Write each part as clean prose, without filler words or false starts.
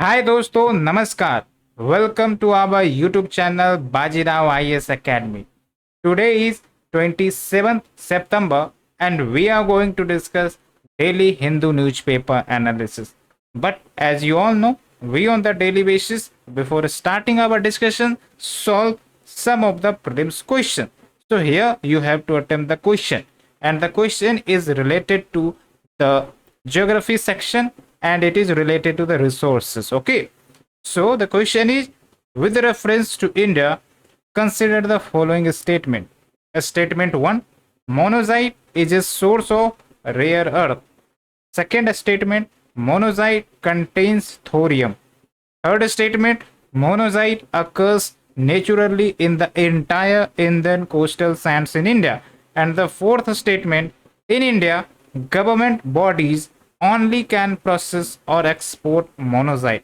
हाय दोस्तों नमस्कार welcome to our YouTube channel Baji Rao IAS Academy. Today is 27th September and we are going to discuss daily Hindu newspaper analysis. But as you all know, we on the daily basis before starting our discussion solve some of the prelims question. So here you have to attempt the question and the question is related to the geography section and it is related to the resources. Okay, so the question is, with reference to India, consider the following statement. Statement 1, monazite is a source of rare earth. Second statement, monazite contains thorium. Third statement, monazite occurs naturally in the entire Indian coastal sands in India. And the fourth statement, in India, government bodies only can process or export monazite.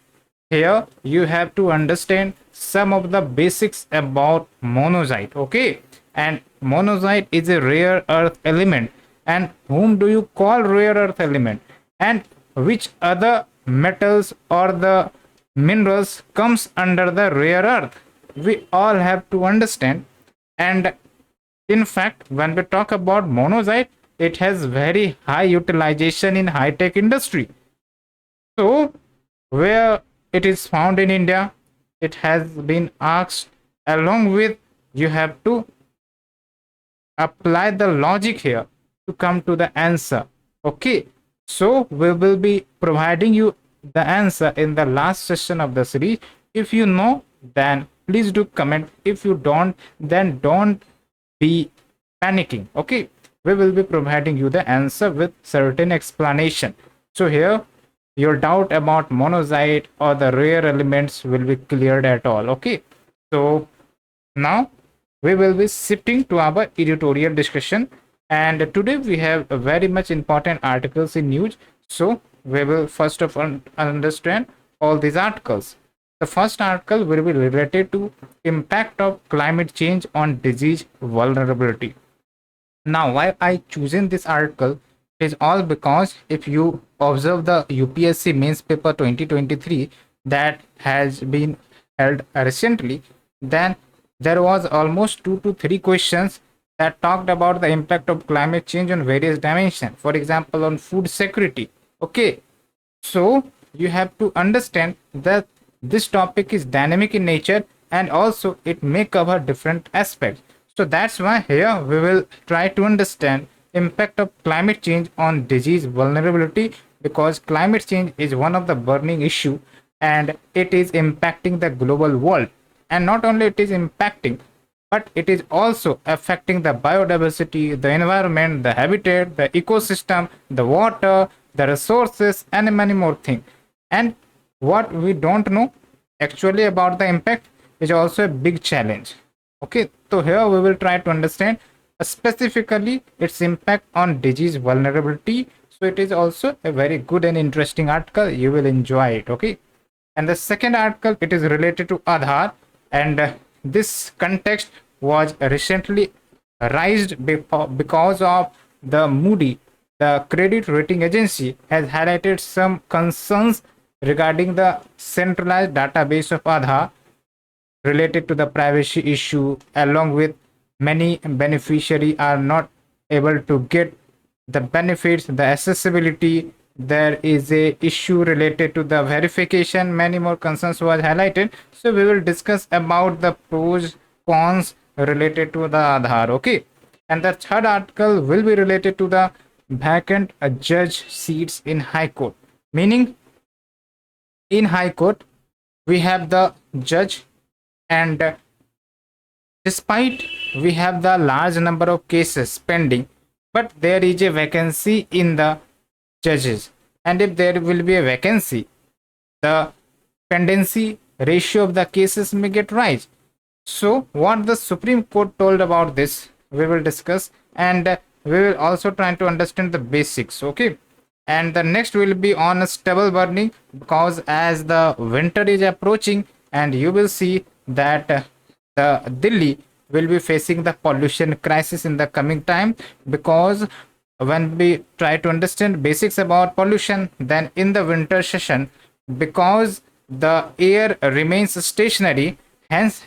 Here you have to understand some of the basics about monazite, okay? And monazite is a rare earth element. And whom do you call rare earth element? And which other metals or the minerals comes under the rare earth? We all have to understand. And in fact, when we talk about monazite, it has very high utilization in high tech industry. So where it is found in India, it has been asked, along with, you have to apply the logic here to come to the answer. Okay, so we will be providing you the answer in the last session of the series. If you know, then please do comment. If you don't, then don't be panicking. Okay, we will be providing you the answer with certain explanation. So here your doubt about monazite or the rare elements will be cleared at all. Okay, so now we will be shifting to our editorial discussion, and today we have a very much important articles in news. So we will first of all understand all these articles. The first article will be related to impact of climate change on disease vulnerability. Now, why I chosen this article is all because if you observe the UPSC mains paper 2023 that has been held recently, then there was almost 2 to 3 questions that talked about the impact of climate change on various dimensions. For example, on food security. Okay, so you have to understand that this topic is dynamic in nature and also it may cover different aspects. So that's why here we will try to understand impact of climate change on disease vulnerability, because climate change is one of the burning issue and it is impacting the global world. And not only it is impacting, but it is also affecting the biodiversity, the environment, the habitat, the ecosystem, the water, the resources, and many more things. And what we don't know actually about the impact is also a big challenge. Okay, so here we will try to understand specifically its impact on disease vulnerability. So it is also a very good and interesting article. You will enjoy it. Okay, and the second article, it is related to Aadhaar, and this context was recently raised because of the Moody, the credit rating agency, has highlighted some concerns regarding the centralized database of Aadhaar related to the privacy issue, along with many beneficiaries are not able to get the benefits, the accessibility. There is a issue related to the verification. Many more concerns was highlighted. So we will discuss about the pros, cons related to the Aadhaar. Okay, and the third article will be related to the vacant judge seats in High Court. Meaning, in High Court, we have the judge, and despite we have the large number of cases pending, but there is a vacancy in the judges. And if there will be a vacancy, the pendency ratio of the cases may get rise. So what the Supreme Court told about this, we will discuss, and we will also try to understand the basics. Okay, and the next will be on stubble burning, because as the winter is approaching and you will see that the Delhi will be facing the pollution crisis in the coming time. Because when we try to understand basics about pollution, then in the winter session, because the air remains stationary. Hence,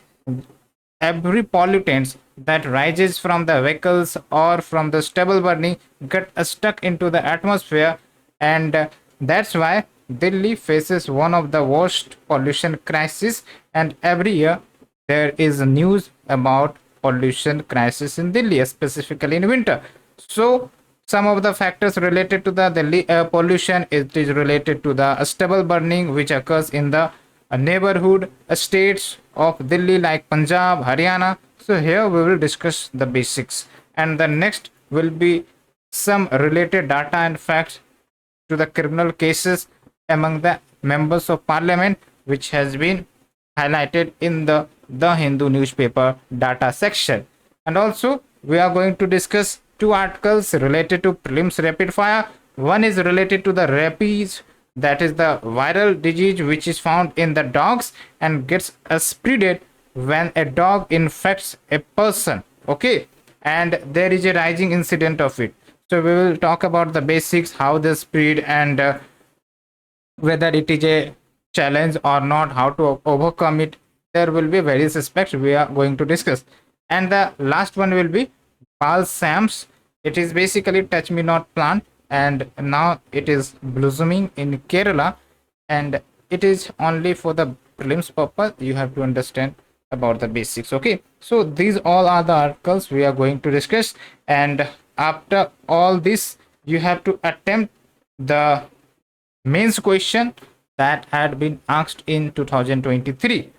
every pollutant that rises from the vehicles or from the stubble burning get stuck into the atmosphere, and that's why Delhi faces one of the worst pollution crises. And every year there is news about pollution crisis in Delhi, specifically in winter. So some of the factors related to the Delhi air pollution, it is related to the stubble burning which occurs in the neighborhood states of Delhi like Punjab, Haryana. So here we will discuss the basics, and the next will be some related data and facts to the criminal cases among the members of parliament, which has been highlighted in the Hindu newspaper data section. And also we are going to discuss two articles related to prelims rapid fire. One is related to the rabies, that is the viral disease which is found in the dogs and gets spreaded when a dog infects a person. Okay, and there is a rising incident of it. So we will talk about the basics, how they spread, and whether it is a challenge or not, how to overcome it. There will be various aspects we are going to discuss. And the last one will be balsams. It is basically touch me not plant, and now it is blossoming in Kerala, and it is only for the prelims purpose. You have to understand about the basics. Okay, so these all are the articles we are going to discuss, and after all this you have to attempt the mains question that had been asked in 2023,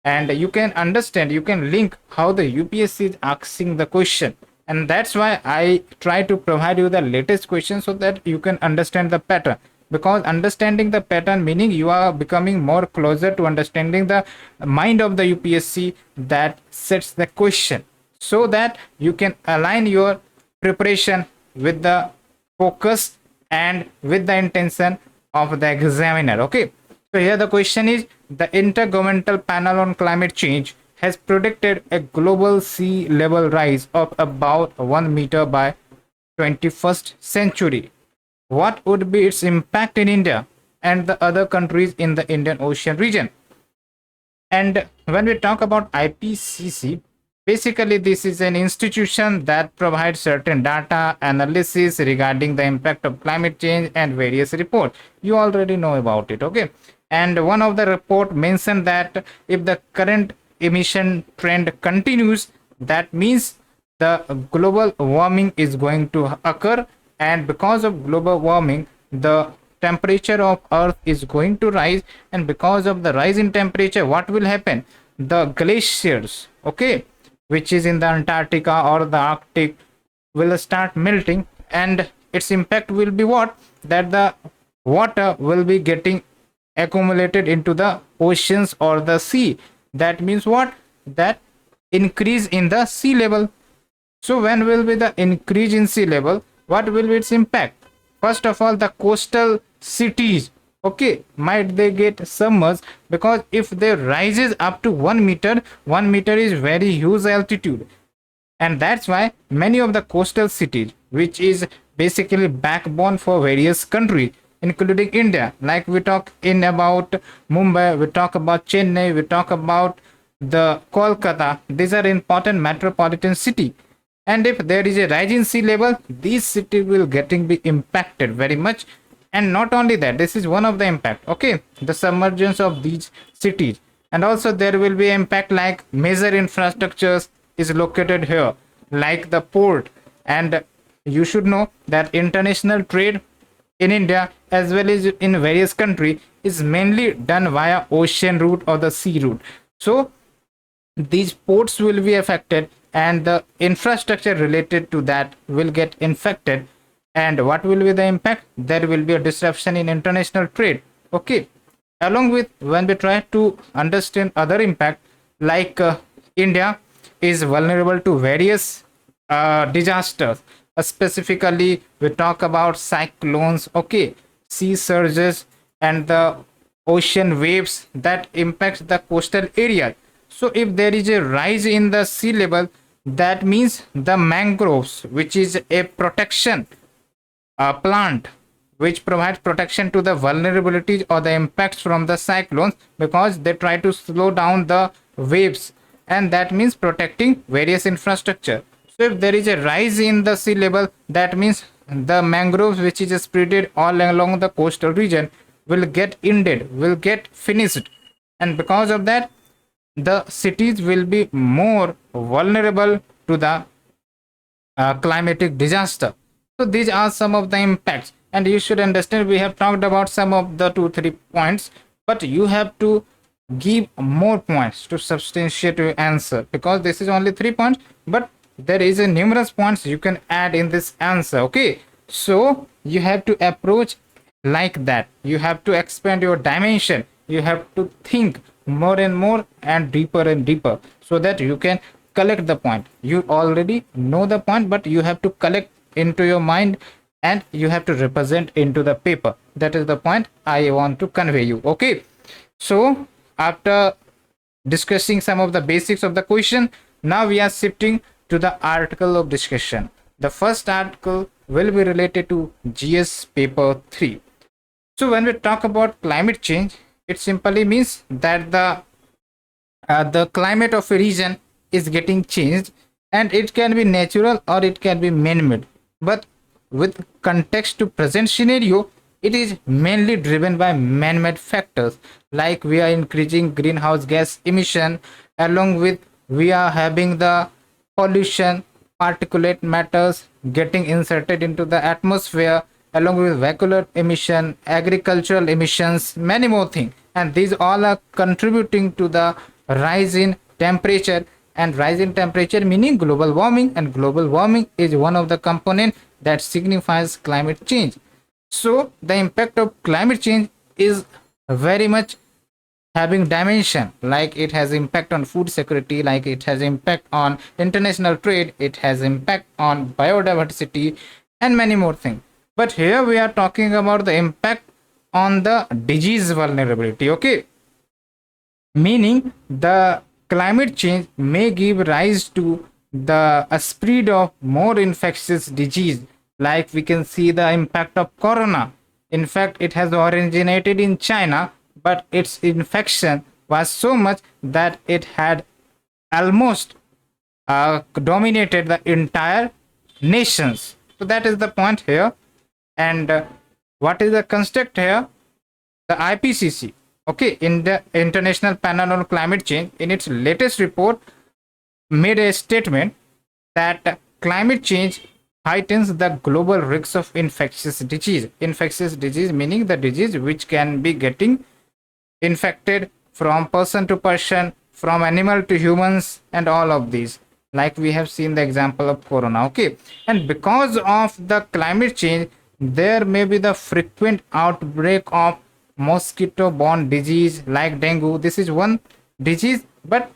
and you can understand, you can link how the UPSC is asking the question, and that's why I try to provide you the latest question so that you can understand the pattern. Because understanding the pattern, meaning you are becoming more closer to understanding the mind of the UPSC that sets the question, so that you can align your preparation with the focus and with the intention of the examiner. Okay, so here the question is, the Intergovernmental Panel on Climate Change has predicted a global sea level rise of about 1 meter by 21st century. What would be its impact in India and the other countries in the Indian Ocean region? And when we talk about IPCC, basically this is an institution that provides certain data analysis regarding the impact of climate change and various reports. You already know about it. Okay, and one of the report mentioned that if the current emission trend continues, that means the global warming is going to occur, and because of global warming the temperature of earth is going to rise, and because of the rise in temperature, what will happen? The glaciers, okay, which is in the Antarctica or the Arctic, will start melting, and its impact will be what? That the water will be getting accumulated into the oceans or the sea. That means what? That increase in the sea level. So when will be the increase in sea level? What will be its impact? First of all, the coastal cities, okay, might they get submerged, because if they rises up to 1 meter, 1 meter is very huge altitude, and that's why many of the coastal cities, which is basically backbone for various countries including India, like we talk in about Mumbai, we talk about Chennai, we talk about the Kolkata, these are important metropolitan city, and if there is a rise in sea level, these cities will getting be impacted very much. And not only that, this is one of the impact, okay, the submergence of these cities. And also there will be impact like major infrastructures is located here, like the port. And you should know that international trade in India as well as in various countries is mainly done via ocean route or the sea route. So these ports will be affected, and the infrastructure related to that will get infected. And what will be the impact? There will be a disruption in international trade. Okay, along with, when we try to understand other impact, like India is vulnerable to various disasters. Specifically we talk about cyclones, okay, sea surges, and the ocean waves that impacts the coastal area. So if there is a rise in the sea level, that means the mangroves, which is a protection plant which provides protection to the vulnerabilities or the impacts from the cyclones, because they try to slow down the waves, and that means protecting various infrastructure. So if there is a rise in the sea level, that means the mangroves which is spread all along the coastal region will get ended, will get finished, and because of that the cities will be more vulnerable to the climatic disaster. So these are some of the impacts, and you should understand we have talked about some of the 2-3 points, but you have to give more points to substantiate your answer, because this is only 3 points, but there is a numerous points you can add in this answer. Okay, so you have to approach like that. You have to expand your dimension. You have to think more and more and deeper, so that you can collect the point. You already know the point, but you have to collect into your mind, and you have to represent into the paper. That is the point I want to convey you. Okay, so after discussing some of the basics of the question, now we are shifting to the article of discussion. The first article will be related to GS paper 3. So when we talk about climate change, it simply means that the climate of a region is getting changed, and it can be natural or it can be man-made, but with context to present scenario, it is mainly driven by man-made factors, like we are increasing greenhouse gas emission, along with we are having the pollution, particulate matters getting inserted into the atmosphere, along with vehicular emission, agricultural emissions, many more things, and these all are contributing to the rise in temperature, and rise in temperature meaning global warming, and global warming is one of the component that signifies climate change. So the impact of climate change is very much having dimension, like it has impact on food security, like it has impact on international trade, it has impact on biodiversity, and many more things. But here we are talking about the impact on the disease vulnerability. Okay, meaning the climate change may give rise to the spread of more infectious disease, like we can see the impact of corona. In fact, it has originated in China, but its infection was so much that it had almost dominated the entire nations. So that is the point here. And what is the construct here? The IPCC, okay, in the International Panel on Climate Change, in its latest report made a statement that climate change heightens the global risks of infectious disease. Infectious disease meaning the disease which can be getting infected from person to person, from animal to humans, and all of these, like we have seen the example of corona. Okay, and because of the climate change, there may be the frequent outbreak of mosquito borne disease like dengue. This is one disease, but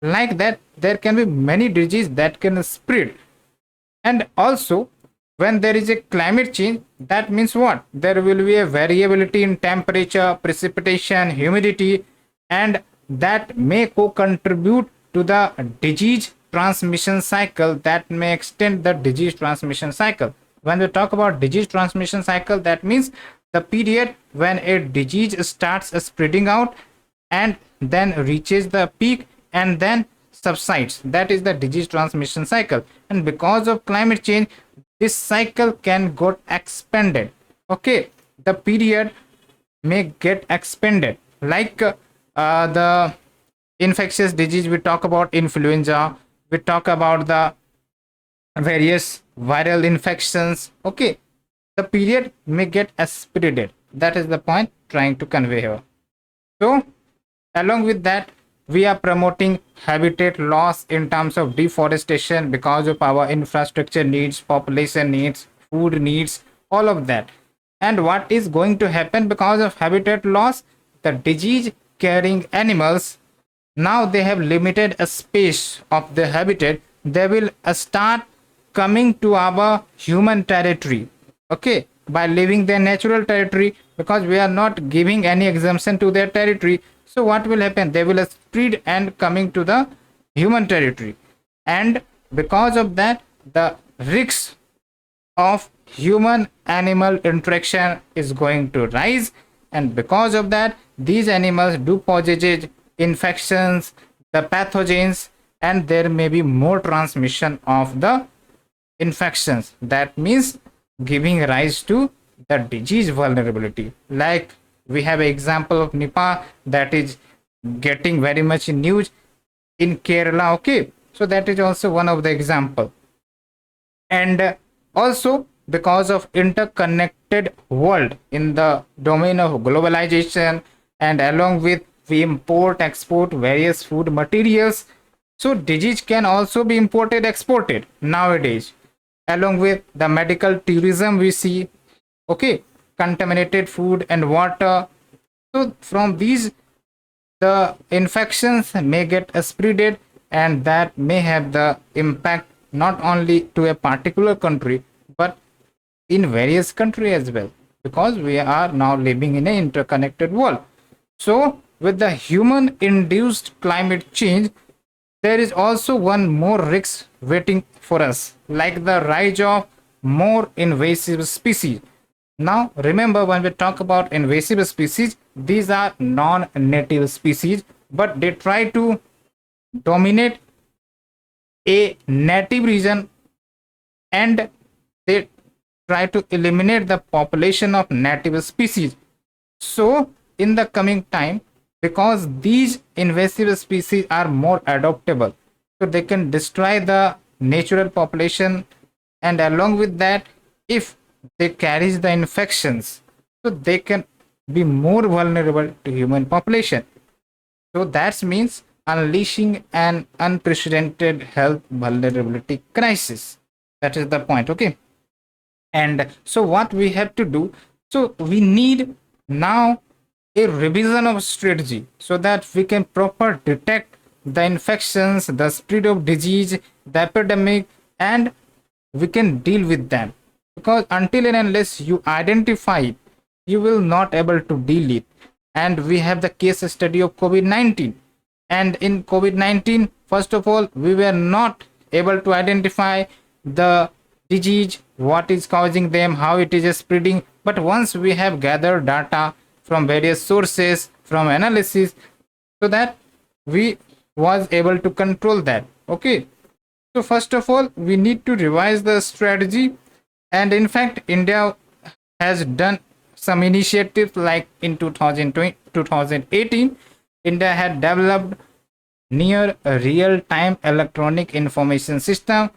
like that there can be many diseases that can spread. And also when there is a climate change, that means what? There will be a variability in temperature, precipitation, humidity, and that may co-contribute to the disease transmission cycle, that may extend the disease transmission cycle. When we talk about disease transmission cycle, that means the period when a disease starts spreading out and then reaches the peak and then subsides. That is the disease transmission cycle. And because of climate change, this cycle can get expanded. Okay, the period may get expanded, like the infectious disease. We talk about influenza, we talk about the various viral infections. Okay, the period may get expanded. That is the point trying to convey here. So along with that, we are promoting habitat loss in terms of deforestation because of our infrastructure needs, population needs, food needs, all of that. And what is going to happen because of habitat loss? The disease carrying animals, now they have limited a space of the habitat, they will start coming to our human territory, okay, by leaving their natural territory, because we are not giving any exemption to their territory. So what will happen? They will spread and coming to the human territory, and because of that the risks of human animal interaction is going to rise, and because of that these animals do possess infections, the pathogens, and there may be more transmission of the infections. That means giving rise to the disease vulnerability. Like we have an example of Nipah that is getting very much in news in Kerala. Okay, so that is also one of the example. And also because of interconnected world in the domain of globalization, and along with we import export various food materials, so disease can also be imported exported nowadays, along with the medical tourism we see. Okay, contaminated food and water, so from these the infections may get spreaded, and that may have the impact not only to a particular country but in various countries as well, because we are now living in an interconnected world. So with the human induced climate change, there is also one more risk waiting for us, like the rise of more invasive species. Now, remember, when we talk about invasive species, these are non-native species, but they try to dominate a native region, and they try to eliminate the population of native species. So, in the coming time, because these invasive species are more adaptable, so they can destroy the natural population, and along with that, if they carry the infections, so they can be more vulnerable to human population. So that means unleashing an unprecedented health vulnerability crisis. That is the point. Okay, and so what we have to do, so we need now a revision of strategy so that we can proper detect the infections, the spread of disease, the epidemic, and we can deal with them, because until and unless you identify it, you will not able to deal it. And we have the case study of COVID-19, and in COVID-19, first of all, we were not able to identify the disease, what is causing them, how it is spreading. But once we have gathered data from various sources, from analysis, so that we was able to control that. Okay, so first of all we need to revise the strategy, and in fact India has done some initiatives, like in 2020 2018 India had developed near a real-time electronic information system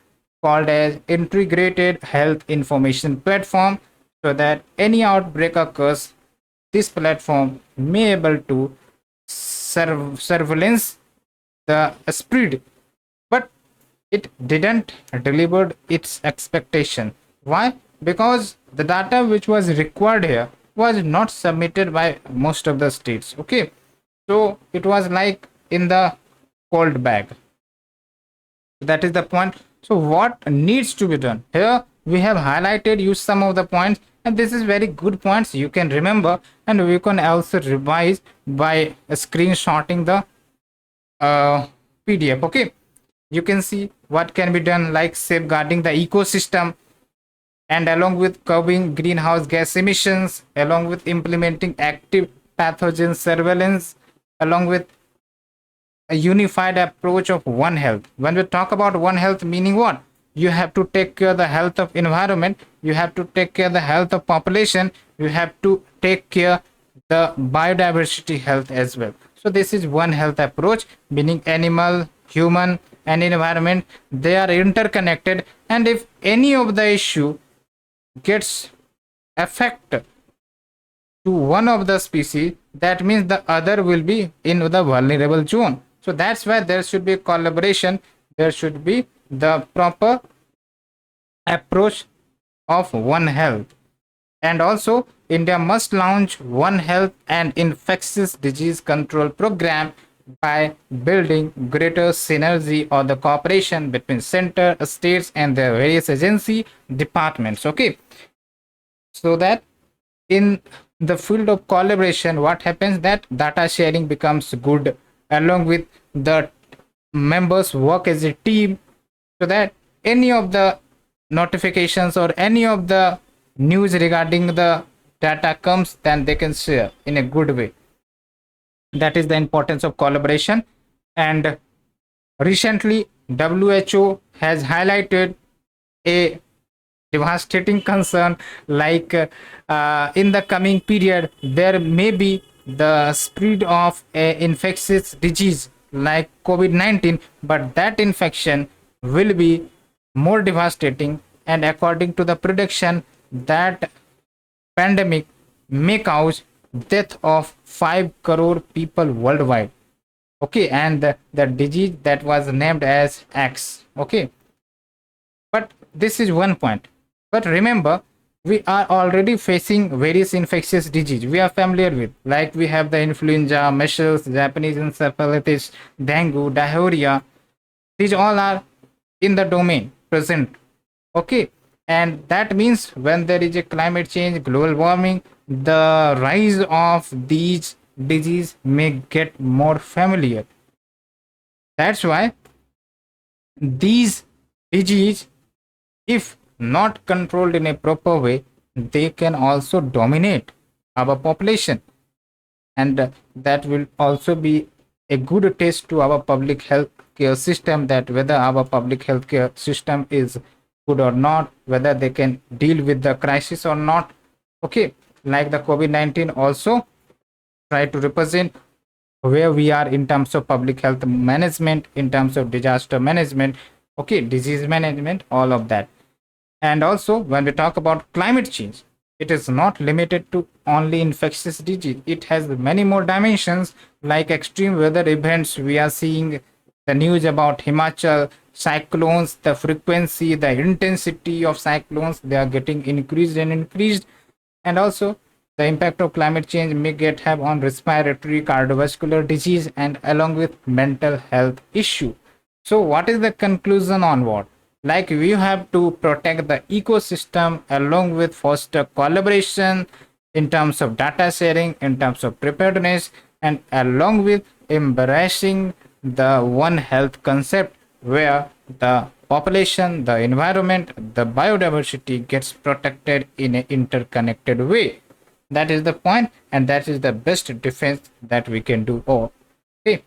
called as integrated health information platform, so that any outbreak occurs, this platform may able to surveillance the spread. But it didn't deliver its expectation. Why? Because the data which was required here was not submitted by most of the states. Okay, so it was like in the cold bag. That is the point. So what needs to be done here, we have highlighted you some of the points, and this is very good points you can remember, and we can also revise by screenshotting the PDF. Okay, you can see what can be done, like safeguarding the ecosystem, and along with curbing greenhouse gas emissions, along with implementing active pathogen surveillance, along with a unified approach of One Health. When we talk about One Health, meaning what? You have to take care of the health of environment, you have to take care of the health of population, you have to take care the biodiversity health as well. So this is One Health approach, meaning animal, human, and environment, they are interconnected, and if any of the issue gets affect to one of the species, that means the other will be in the vulnerable zone. So that's why there should be collaboration, there should be the proper approach of One Health. And also India must launch One Health and infectious disease control program by building greater synergy or the cooperation between center, states, and their various agency departments. Okay, so that in the field of collaboration, what happens, that data sharing becomes good, along with the members work as a team, so that any of the notifications or any of the news regarding the data comes, then they can share in a good way. That is the importance of collaboration. And recently WHO has highlighted a devastating concern, like in the coming period there may be the spread of a infectious disease like COVID-19, but that infection will be more devastating, and according to the prediction, that pandemic may cause death of 5 crore people worldwide. Okay, and the disease that was named as X. Okay, but this is one point. But remember, we are already facing various infectious disease we are familiar with, like we have the influenza, measles, Japanese encephalitis, dengue, diarrhea. These all are in the domain present. Okay, and that means when there is a climate change, global warming, the rise of these disease may get more familiar. That's why these disease, if not controlled in a proper way, they can also dominate our population, and that will also be a good test to our public health care system, that whether our public health care system is good or not, whether they can deal with the crisis or not. Okay, like the COVID-19 also try to represent where we are in terms of public health management, in terms of disaster management, okay, disease management, all of that. And also, when we talk about climate change, it is not limited to only infectious disease. It has many more dimensions, like extreme weather events. We are seeing the news about Himachal, cyclones, the frequency, the intensity of cyclones, they are getting increased and increased. And also, the impact of climate change may get have on respiratory, cardiovascular disease, and along with mental health issue. So what is the conclusion on what? Like, we have to protect the ecosystem along with foster collaboration in terms of data sharing, in terms of preparedness, and along with embracing the One Health concept, where the population, the environment, the biodiversity gets protected in an interconnected way. That is the point, and that is the best defense that we can do. Okay,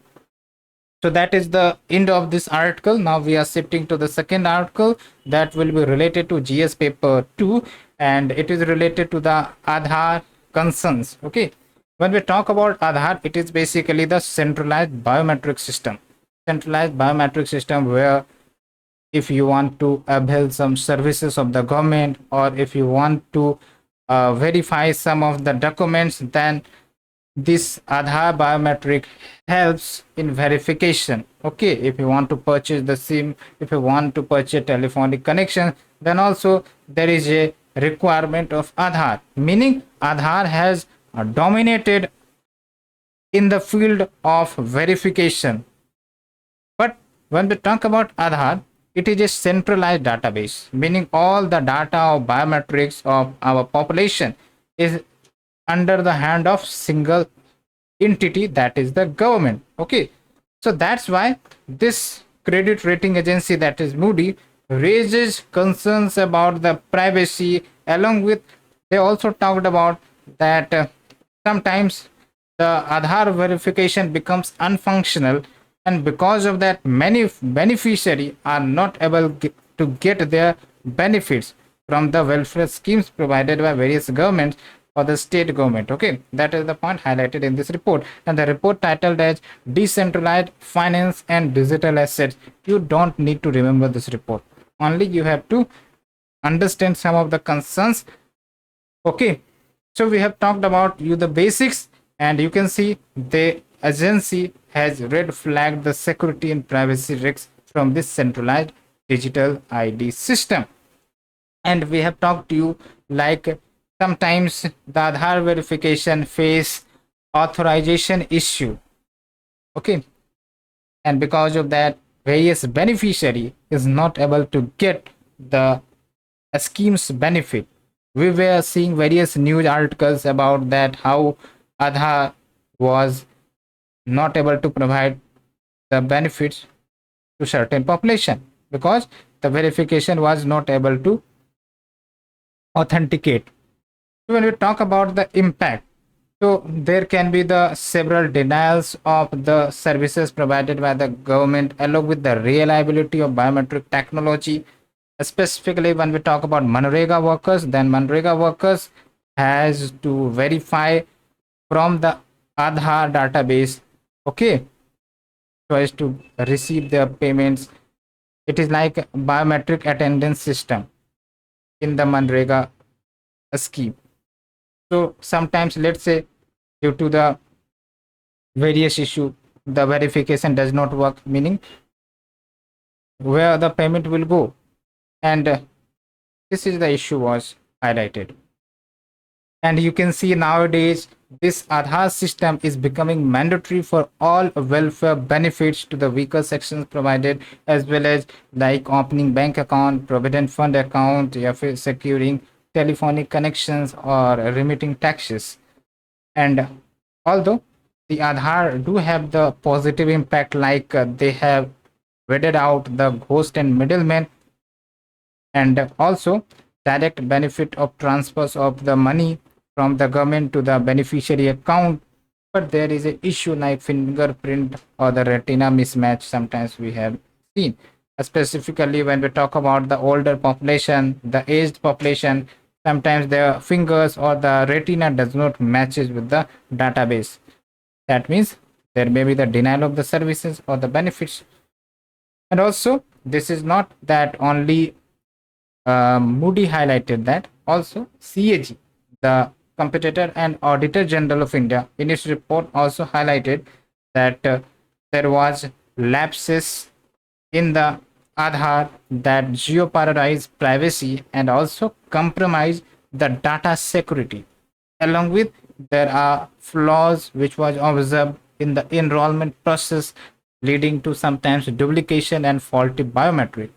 so that is the end of this article. Now we are shifting to the second article that will be related to GS paper 2, and it is related to the Aadhaar concerns. Okay, when we talk about Aadhaar, it is basically the centralized biometric system. Centralized biometric system where if you want to avail some services of the government, or if you want to verify some of the documents, then this Aadhaar biometric helps in verification. Okay, if you want to purchase the SIM, if you want to purchase telephonic connection, then also there is a requirement of Aadhaar, meaning Aadhaar has dominated in the field of verification. But when we talk about Aadhaar, it is a centralized database, meaning all the data of biometrics of our population is under the hand of single entity, that is the government. Okay, so that's why this credit rating agency, that is Moody, raises concerns about the privacy. Along with, they also talked about that sometimes the Aadhaar verification becomes unfunctional, and because of that many beneficiaries are not able to get their benefits from the welfare schemes provided by various governments or the state government. Okay, that is the point highlighted in this report, and the report titled as Decentralized Finance and Digital Assets. You don't need to remember this report, only you have to understand some of the concerns. Okay, so we have talked about you the basics, and you can see the agency has red flagged the security and privacy risks from this centralized digital ID system. And we have talked to you, like, sometimes the Aadhaar verification face authorization issue. Okay, and because of that various beneficiary is not able to get the scheme's benefit. We were seeing various news articles about that, how Aadhaar was not able to provide the benefits to certain population because the verification was not able to authenticate. When we talk about the impact, so there can be the several denials of the services provided by the government along with the reliability of biometric technology. Specifically, when we talk about Manrega workers, then Manrega workers has to verify from the Aadhaar database, okay, so as to receive their payments. It is like a biometric attendance system in the Manrega scheme. So sometimes, let's say, due to the various issue, the verification does not work, meaning where the payment will go, and this is the issue was highlighted. And you can see nowadays this Aadhaar system is becoming mandatory for all welfare benefits to the weaker sections provided, as well as like opening bank account, provident fund account, securing telephonic connections or remitting taxes. And although the Aadhaar do have the positive impact, like they have weeded out the ghost and middlemen, and also direct benefit of transfers of the money from the government to the beneficiary account. But there is an issue like fingerprint or the retina mismatch sometimes we have seen, specifically when we talk about the older population, the aged population. Sometimes their fingers or the retina does not matches with the database. That means there may be the denial of the services or the benefits. And also, this is not that only Moody highlighted that, also CAG, the Competitor and Auditor General of India, in its report also highlighted that there was lapses in the Aadhaar that jeopardize privacy and also compromise the data security. Along with, there are flaws which was observed in the enrollment process, leading to sometimes duplication and faulty biometric.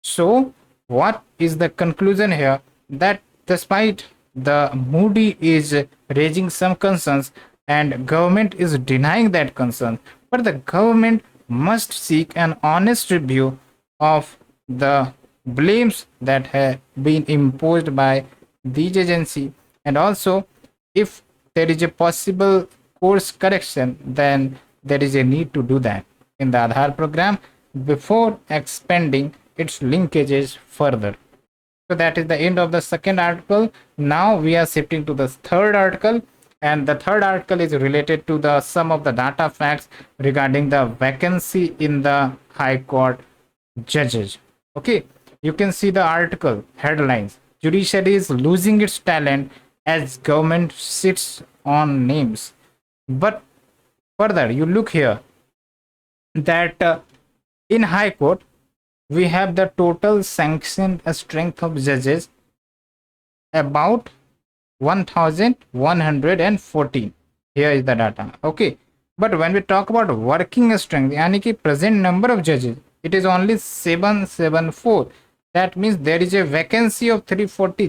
So what is the conclusion here? That despite the Moody is raising some concerns and government is denying that concern, but the government must seek an honest review of the blames that have been imposed by these agency, and also if there is a possible course correction, then there is a need to do that in the Aadhaar program before expanding its linkages further. So that is the end of the second article. Now we are shifting to the third article, and the third article is related to the some of the data facts regarding the vacancy in the High Court judges. Okay, you can see the article headlines: Judiciary is losing its talent as government sits on names. But further, you look here that in High Court we have the total sanctioned strength of judges about 1114. Here is the data. Okay, but when we talk about working strength, yani ki present number of judges, it is only 774. That means there is a vacancy of 340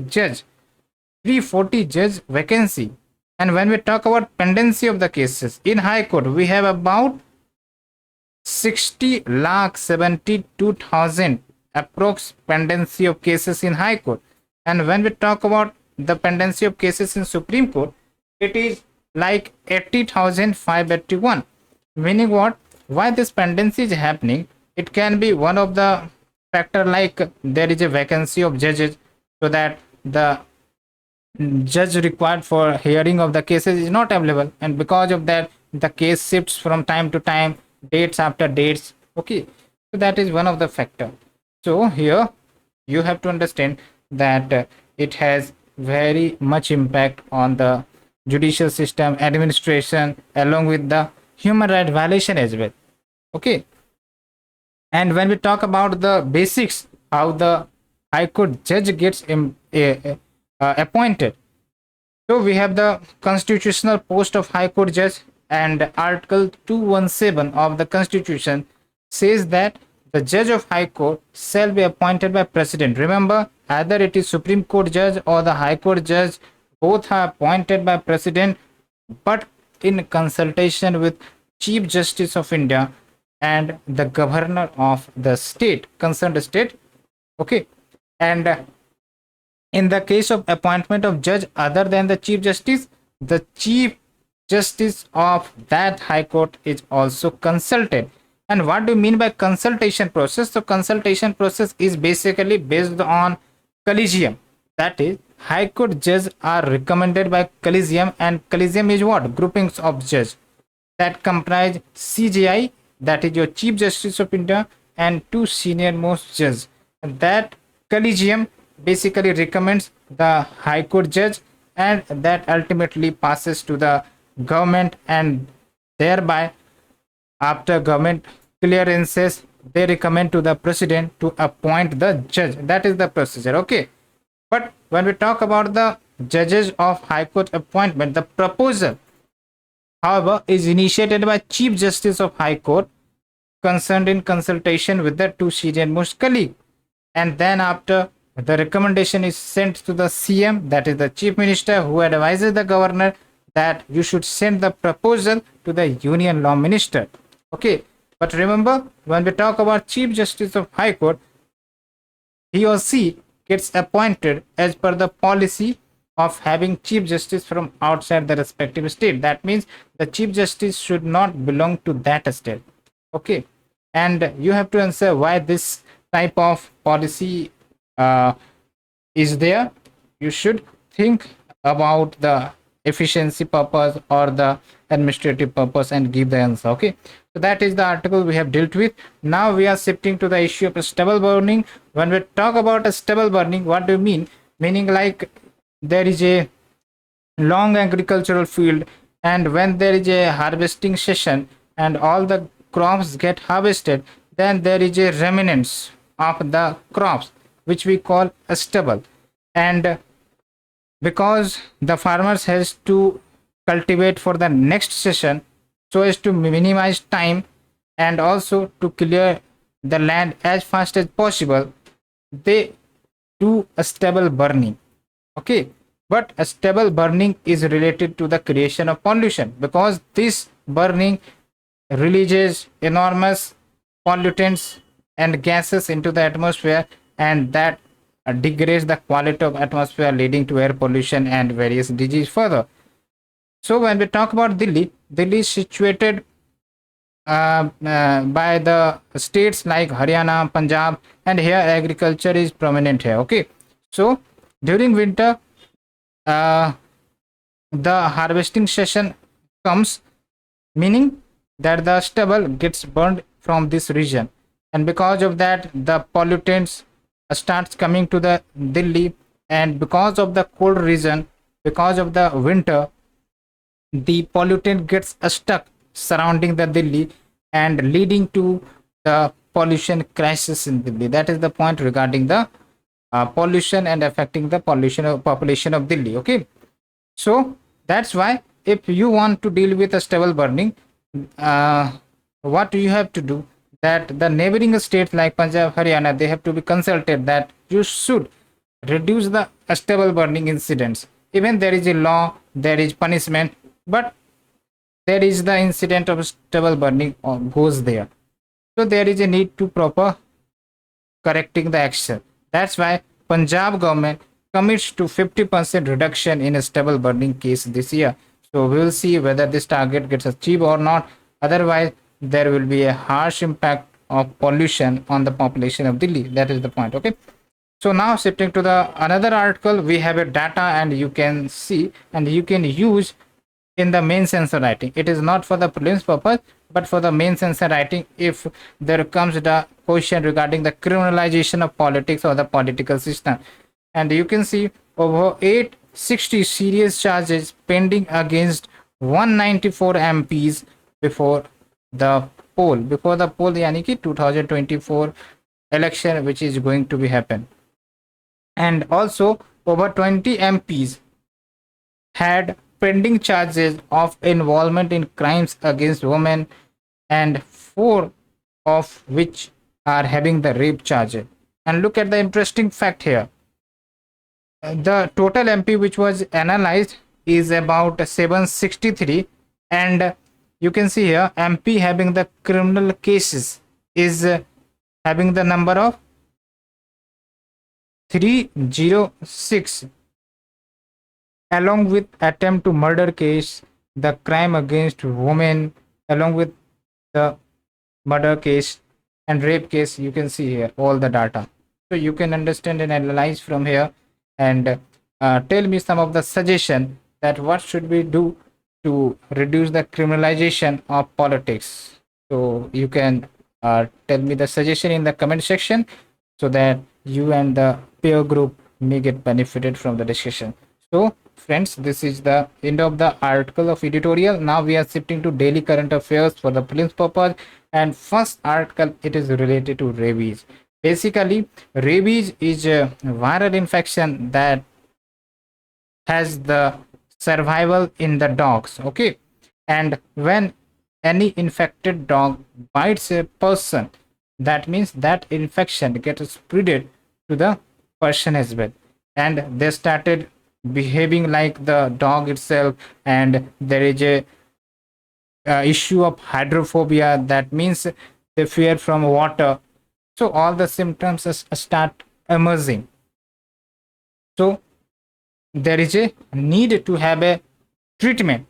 judge vacancy. And when we talk about pendency of the cases in High Court, we have about 60,72,000 approx pendency of cases in High Court. And when we talk about the pendency of cases in Supreme Court, it is like 80,581. Meaning what? Why this pendency is happening? It can be one of the factor, like there is a vacancy of judges, so that the judge required for hearing of the cases is not available, and because of that the case shifts from time to time, dates after dates. Okay, so that is one of the factor. So here you have to understand that it has very much impact on the judicial system, administration, along with the human right violation as well. Okay, and when we talk about the basics, how the High Court judge gets appointed, so we have the constitutional post of High Court judge, and Article 217 of the Constitution says that the judge of High Court shall be appointed by President. Remember, either it is Supreme Court judge or the High Court judge, both are appointed by President, but in consultation with Chief Justice of India and the governor of the state, concerned state, Okay. And in the case of appointment of judge other than the chief justice, the chief justice of that high court is also consulted. And what do you mean by consultation process? So consultation process is basically based on collegium. That is, high court judges are recommended by collegium, and collegium is what? Groupings of judges that comprise CJI, that is your Chief Justice of India, and two senior most judges. That collegium basically recommends the High Court judge, and that ultimately passes to the government, and thereby, after government clearances, they recommend to the president to appoint the judge. That is the procedure. Okay. But when we talk about the judges of High Court appointment, the proposal, however, is initiated by Chief Justice of High Court, concerned in consultation with the two senior most colleague. And then after, the recommendation is sent to the CM, that is the Chief Minister, who advises the governor that you should send the proposal to the Union Law Minister. Okay. But remember, when we talk about Chief Justice of High Court, he or she gets appointed as per the policy of having Chief Justice from outside the respective state. That means the Chief Justice should not belong to that state. Okay. And you have to answer why this type of policy is there. You should think about the efficiency purpose or the administrative purpose and give the answer. Okay. So that is the article we have dealt with. Now we are shifting to the issue of stubble burning. When we talk about a stubble burning, what do you mean? Meaning like there is a long agricultural field, and when there is a harvesting session and all the crops get harvested, then there is a remnants of the crops which we call a stubble. And because the farmers has to cultivate for the next session, so as to minimize time and also to clear the land as fast as possible, they do a stubble burning. Okay. But a stubble burning is related to the creation of pollution, because this burning releases enormous pollutants and gases into the atmosphere, and that degrades the quality of atmosphere, leading to air pollution and various diseases further. So when we talk about Delhi, Delhi is situated by the states like Haryana, Punjab, and here agriculture is prominent here. Okay. So during winter, the harvesting session comes, meaning that the stubble gets burned from this region, and because of that the pollutants starts coming to the Delhi, and because of the cold region, because of the winter, the pollutant gets stuck surrounding the Delhi and leading to the pollution crisis in Delhi. That is the point regarding the pollution and affecting the population of Delhi. Okay. So that's why if you want to deal with a stubble burning, what you have to do, that the neighboring states like Punjab, Haryana, they have to be consulted that you should reduce the stubble burning incidents. Even there is a law, there is punishment, but there is the incident of stubble burning goes there. So there is a need to proper correcting the action. That's why Punjab government commits to 50% reduction in a stubble burning case this year. So we will see whether this target gets achieved or not. Otherwise, there will be a harsh impact of pollution on the population of Delhi. That is the point. Okay. So now shifting to the another article, we have a data, and you can see and you can use in the main answer writing. It is not for the prelims purpose, but for the main answer writing if there comes the question regarding the criminalization of politics or the political system. And you can see over 860 serious charges pending against 194 MPs before the poll, yani ki 2024 election which is going to be happen. And also over 20 MPs had pending charges of involvement in crimes against women, and 4 of which are having the rape charges. And look at the interesting fact here. The total MP which was analyzed is about 763, and you can see here MP having the criminal cases is having the number of 306, along with attempt to murder case, the crime against women, along with the murder case and rape case. You can see here all the data, so you can understand and analyze from here, and tell me some of the suggestion that what should we do to reduce the criminalization of politics. So you can tell me the suggestion in the comment section, so that you and the peer group may get benefited from the discussion. So friends, this is the end of the article of editorial. Now we are shifting to daily current affairs for the prelims purpose. And first article, it is related to rabies. Basically, rabies is a viral infection that has the survival in the dogs. Okay, and when any infected dog bites a person, that means that infection gets spread to the person as well, and they started behaving like the dog itself, and there is a issue of hydrophobia, that means they fear from water. So all the symptoms start emerging. So there is a need to have a treatment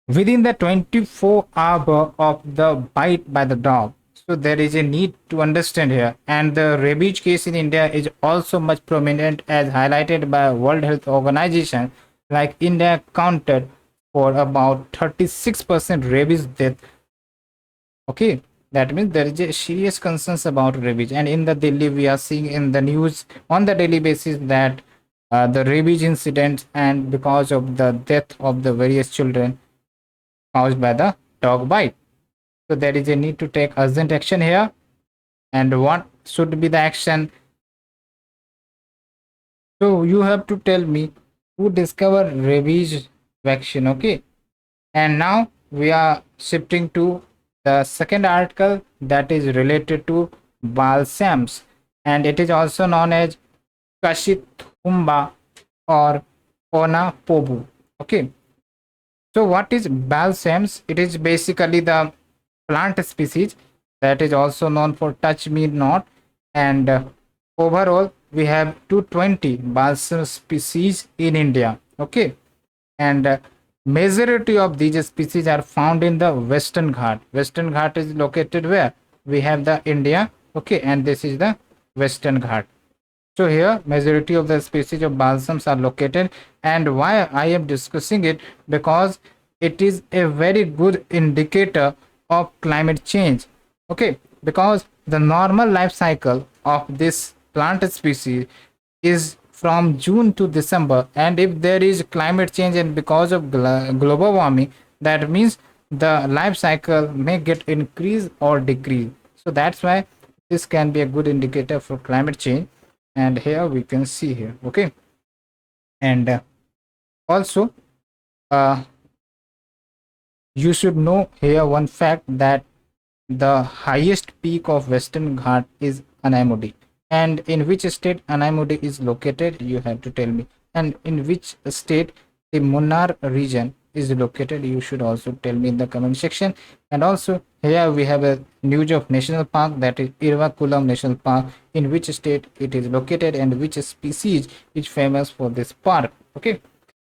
within the 24-hour of the bite by the dog. So there is a need to understand here, and the rabies case in India is also much prominent, as highlighted by World Health Organization. Like India counted for about 36% rabies death. Okay, that means there is a serious concerns about rabies, and in the Delhi we are seeing in the news on the daily basis that the rabies incidents, and because of the death of the various children caused by the dog bite. So there is a need to take urgent action here. And what should be the action? So you have to tell me who discovered rabies vaccine. Okay, and now we are shifting to the second article, that is related to balsams, and it is also known as Kashithumba or Onapobu. Okay, so what is balsams? It is basically the plant species that is also known for touch me not, and overall we have 220 balsam species in India. Okay, and majority of these species are found in the Western Ghat. Western Ghat is located where? We have the India. Okay, and this is the Western Ghat. So here majority of the species of balsams are located. And why I am discussing it? Because it is a very good indicator of climate change. Okay, because the normal life cycle of this plant species is from June to December, and if there is climate change and because of global warming, that means the life cycle may get increase or decrease. So that's why this can be a good indicator for climate change. And here we can see here. Okay, and also uh, you should know here one fact, that the highest peak of Western Ghat is Anamudi. And in which state Anamudi is located, you have to tell me. And in which state the Munnar region is located, you should also tell me in the comment section. And also here we have a news of national park, that is Irvakulam National Park, in which state it is located and which species is famous for this park. Okay,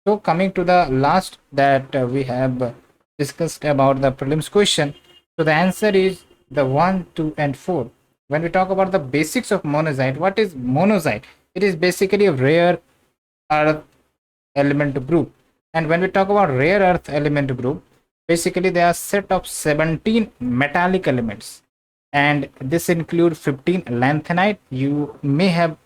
so coming to the last that we have discussed about the prelims question. So the answer is the 1, 2, and 4. When we talk about the basics of monazite, what is monazite? It is basically a rare earth element group. And when we talk about rare earth element group, basically they are set of 17 metallic elements, and this include 15 lanthanide. You may have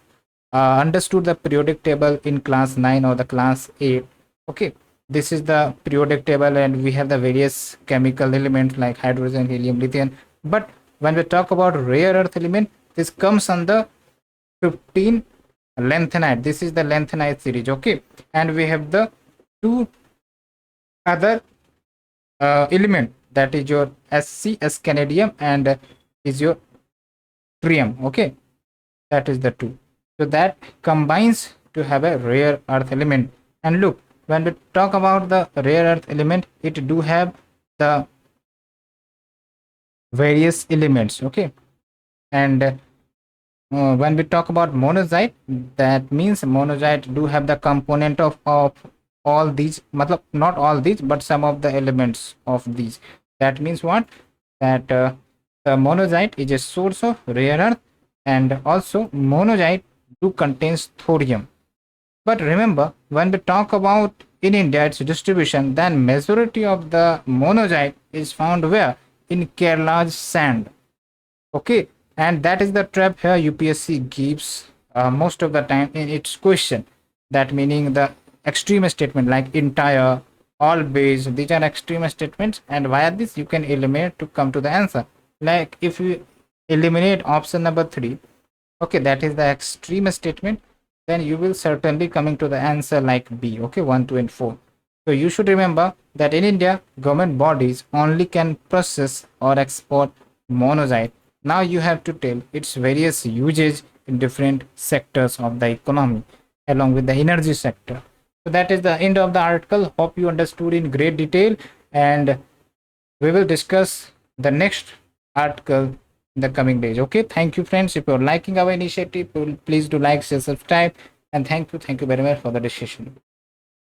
understood the periodic table in class 9 or the class 8. Okay, this is the periodic table, and we have the various chemical elements like hydrogen, helium, lithium. But when we talk about rare earth element, this comes under 15 lanthanide. This is the lanthanide series. Okay, and we have the two other element, that is your SCS canadium and is your trium. Okay, that is the two. So that combines to have a rare earth element. And look, when we talk about the rare earth element, it do have the various elements. Okay, and when we talk about monazite, that means monazite do have the component of all these, matlab, not all these, but some of the elements of these. That means what? That the monazite is a source of rare earth, and also monazite do contains thorium. But remember, when we talk about in India its distribution, then majority of the monazite is found where? In Kerala's sand. Okay, and that is the trap here UPSC gives most of the time in its question. That meaning the extreme statement like entire, all base, these are extreme statements, and via this you can eliminate to come to the answer. Like if you eliminate option number 3, okay, that is the extreme statement, then you will certainly coming to the answer like B. Okay, 1, 2, and 4. So you should remember that in India, government bodies only can process or export monazite. Now you have to tell its various usage in different sectors of the economy along with the energy sector. So that is the end of the article. Hope you understood in great detail, and we will discuss the next article in the coming days. Okay, thank you friends. If you're liking our initiative, please do like, share, subscribe, and thank you very much for the decision.